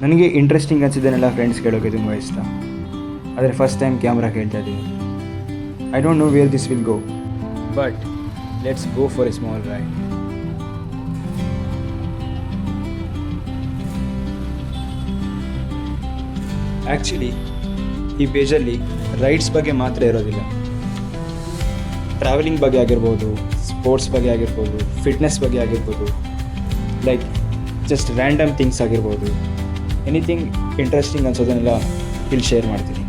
ನನಗೆ interesting ಅನಿಸಿದ್ದನ್ನೆಲ್ಲ friends ಕೇಳೋಕ್ಕೆ ತುಂಬ ಇಷ್ಟ. ಆದರೆ ಫಸ್ಟ್ ಟೈಮ್ ಕ್ಯಾಮ್ರಾ ಕೇಳ್ತಾ ಇದ್ದೀನಿ. I don't know where this will go, but let's go for a small ride. Actually ಈ ಪೇಜಲ್ಲಿ ರೈಡ್ಸ್ ಬಗ್ಗೆ ಮಾತ್ರ ಇರೋದಿಲ್ಲ. ಟ್ರಾವೆಲಿಂಗ್ ಬಗ್ಗೆ ಆಗಿರ್ಬೋದು, ಸ್ಪೋರ್ಟ್ಸ್ ಬಗ್ಗೆ ಆಗಿರ್ಬೋದು, ಫಿಟ್ನೆಸ್ ಬಗ್ಗೆ ಆಗಿರ್ಬೋದು, ಲೈಕ್ ಜಸ್ಟ್ ರ್ಯಾಂಡಮ್ ಥಿಂಗ್ಸ್ ಆಗಿರ್ಬೋದು, ಎನಿಥಿಂಗ್ ಇಂಟ್ರೆಸ್ಟಿಂಗ್ ಅನ್ಸೋದನ್ನೆಲ್ಲ ಇಲ್ಲಿ ಶೇರ್ ಮಾಡ್ತೀನಿ.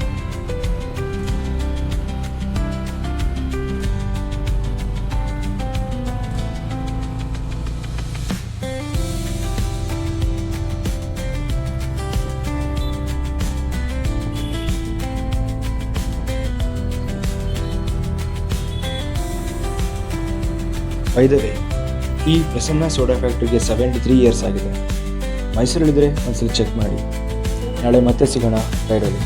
ಬೈ ದ ವೇ, ಈ ಪ್ರಸನ್ನ ಸೋಡಾ ಫ್ಯಾಕ್ಟ್ರಿಗೆ 73 ಇಯರ್ಸ್ ಆಗಿದೆ. ಮೈಸೂರಲ್ಲಿದ್ದರೆ ಒಂದ್ಸಲ ಚೆಕ್ ಮಾಡಿ. ನಾಳೆ ಮತ್ತೆ ಸಿಗೋಣ ರೈಡಲ್ಲಿ.